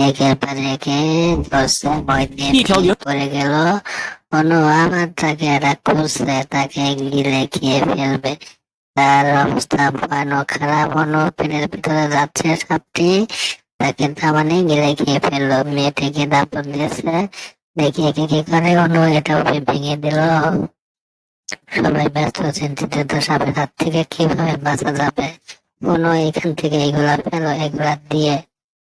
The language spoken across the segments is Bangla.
একের পর একে ধরছে, ভয় দিয়ে পড়ে গেল। অনু আবার তাকে এরা খুঁজছে, তাকে গিলে খেয়ে ফেলবে। তার অবস্থা ভয়ানক খারাপ। অনু পেটের ভিতরে যাচ্ছে সাপটি, তাকে তামানে গিলে খেয়ে ফেললো। মেয়েটিকে দাপট দিয়েছে, দেখি একে কি করে। অনু এটাও ভেঙে দিল। সবাই ব্যস্ত চিন্তিত, তো সাপের হাত থেকে কিভাবে বাঁচা যাবে। অনু এখান থেকে এগুলা ফেলো, এগুলা দিয়ে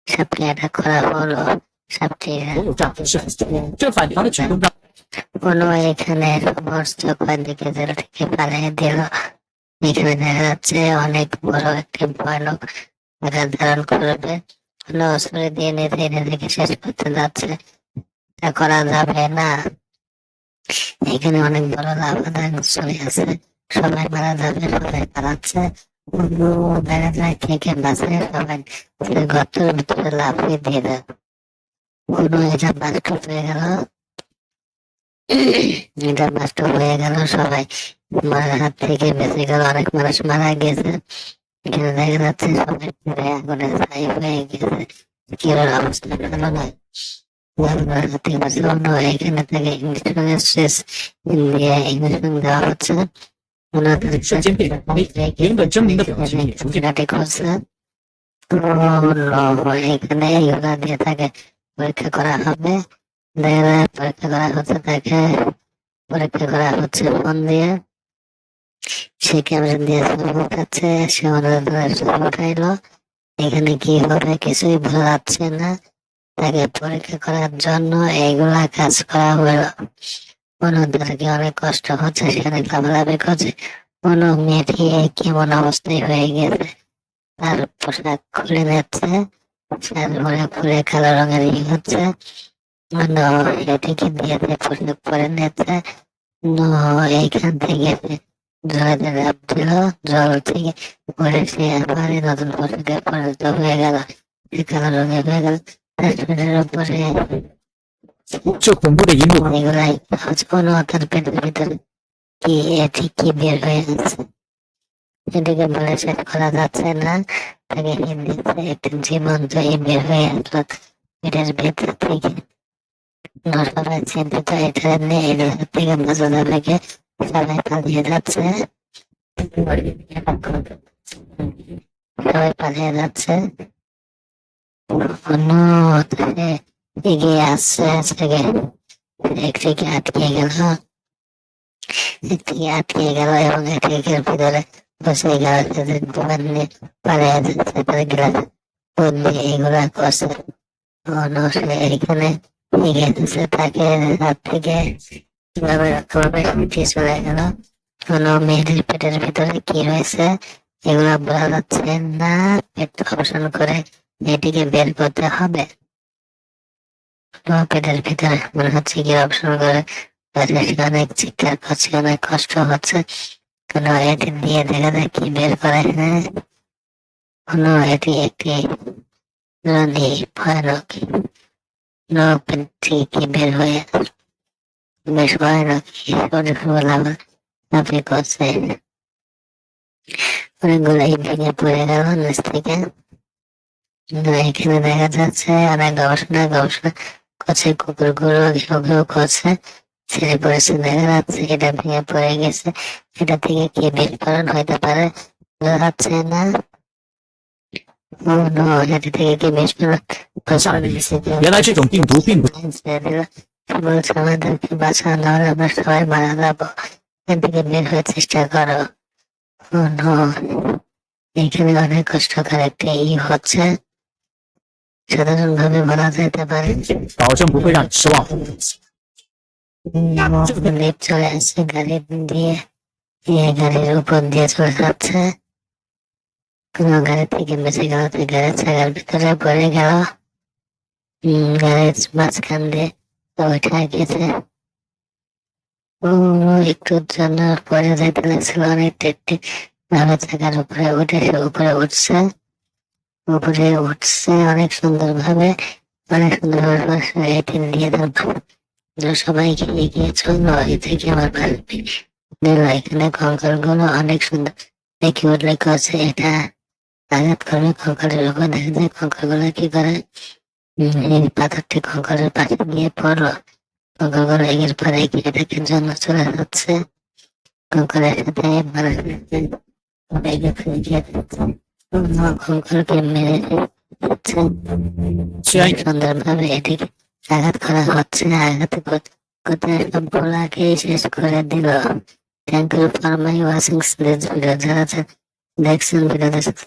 সাপকে অ্যাটাক করা হলো। সাপটি কোনো এখানে সমস্ত দিকে জেল থেকে পালিয়ে দিল। এখানে দেখা যাচ্ছে অনেক বড় একটি ভয়ানক আকার ধারণ করবে। কোনো অস্ত্র দিয়ে নিজেকে শেষ করতে যাচ্ছে, তা করা যাবে না। এখানে অনেক বড় লাভাদান চলে আছে, সবাই মারা যাবে, সবাই পালাচ্ছে। দেখা যায় কে কে বাঁচে, সবাই গর্তের ভিতরে লাফিয়ে দিয়ে দেয়। কোনো এটা বাস্ট হয়ে গেল, এটা বাস্ট হয়ে গেল। সবাই মারার হাত থেকে বেঁচে গেল, অনেক মানুষ মারা গেছে। এখানে দেখা যাচ্ছে সবাই পুরে আগুনে ছাই হয়ে গেছে, কেউ অবস্থা ভালো নয়। এখানে থেকে ইঞ্জেকশন দেওয়া হচ্ছে। এখানে এগুলা দিয়ে তাকে পরীক্ষা করা হবে। পরীক্ষা করা হচ্ছে, তাকে পরীক্ষা করা হচ্ছে ফোন দিয়ে। সে ক্যামেরা দিয়ে উঠাচ্ছে, সে উঠাইলো। এখানে কি হবে কিছুই বোঝা যাচ্ছে না। তাকে পরীক্ষা করার জন্য এইগুলা কাজ করা হলো। অন্যদেরকে অনেক কষ্ট হচ্ছে, সেখানে লাভালাভি করছে। কোনো মেয়েটি কেমন অবস্থায় হয়ে গেছে, তার পোশাক খুলে নিচ্ছে, পুরে কালো রঙের হচ্ছে। এটিকে দিয়ে পোশাক পরে নিচ্ছে। এইখান থেকে জলে লাভ দিল, জল থেকে পরে সে আবার নতুন পোশাকে পরিণত হয়ে গেল, কালো রঙের হয়ে গেল। তার শরীরের উপরে এগুলাই কোনো তার পেটের ভিতরে কি এটি কি বের হয়ে গেছে, এটিকে বলে শেষ করা যাচ্ছে না। তাকে হিন্দিতে একটি জীবন্ত বের হয়ে আসলো পেটের ভেতর থেকে। সবাই চিন্তিত, এটা নিয়ে এর থেকে বাঁচা যাবে কি, সবাই পালিয়ে যাচ্ছে, সবাই পালিয়ে যাচ্ছে। অন্য এগিয়ে আসছে, একটিকে আটকে গেল, একটিকে আটকে গেল এবং একটিকে ভিতরে বসে গেল। পালিয়ে যাচ্ছে, তার গ্লাস বন্দি এগুলা করছে। অন্য সে এখানে এগিয়ে যাচ্ছে, তাকে হাত থেকে কিভাবে রক্ষা করবে সেটি চলে গেল। কোনো মেয়েদের পেটের ভিতরে কি হয়েছে এগুলা বোঝা যাচ্ছে না। পেট অপারেশন করে এটিকে বের করতে হবে। পেটের ভিতরে মনে হচ্ছে কি অপারেশন করে অনেক চিৎকার করছে, অনেক কষ্ট হচ্ছে। কোনো এটি দিয়ে দেখা যায় কি বের করে। হ্যাঁ, কোনো এটি একটি ভয়ানক পেট থেকে কি বের হয়ে বেশ ভয়ানক লাফি করছে। অনেকগুলো ইট ভেঙে পড়ে গেল নিচ থেকে। এখানে দেখা যাচ্ছে অনেক গবেষণা করছে, কুকুরগুলো ঘেউ ঘেউ করছে, ছেড়ে পড়েছে। দেখা যাচ্ছে এটা ভেঙে পড়ে গেছে, এটা থেকে কি বিস্ফোরণ হইতে পারে বোঝা যাচ্ছে না। এটা থেকে কি বিস্ফোরণ বলছে আমাদেরকে বাঁচানো, নাহলে আমরা সবাই মারা যাবো, এখান থেকে বের হওয়ার চেষ্টা করো। এখানে অনেক কষ্টকর একটা হচ্ছে, সাধারণ ভাবে বলা যেতে পারে। লিফট চলে আসছে গাড়ি দিয়ে, গাড়ির উপর দিয়ে চলে যাচ্ছে। কোনো গাড়ি থেকে বেঁচে গেল, গাড়ির চাকার ভিতরে পড়ে গেল, গাড়ির মাঝখান দিয়ে ওইটা গেছে। একটুর জন্য পরে যেতে লাগছিল, অনেক টেকটিক ভাবে চাকার উপরে উঠে সে উপরে উঠছে অনেক সুন্দর ভাবে, দিয়ে সবাইকে এগিয়ে চললো। এই থেকে আমার ভালো এখানে কঙ্কর গুলো অনেক সুন্দর দেখে উঠলে করছে। এটা আঘাত করবে কঙ্কালের উপর। দেখা যায় কঙ্কালগুলো কি করে, এই পাথরটি কঙ্কালের পাশে গিয়ে পড়লো, কঙ্কালগুলো এগের পরে এটাকে জন্য চলে যাচ্ছে, কঙ্কালের সাথে মানুষের সাথে বেগে ফেলে গিয়ে যাচ্ছে, কঙ্কালকে মেরে দিচ্ছে। সুন্দরভাবে এটিকে আঘাত করা হচ্ছে, আঘাত করতে সবগুলাকে শেষ করে দিল। Thank you for my watching this video. যারা দেখছেন ভিডিওটা সাথে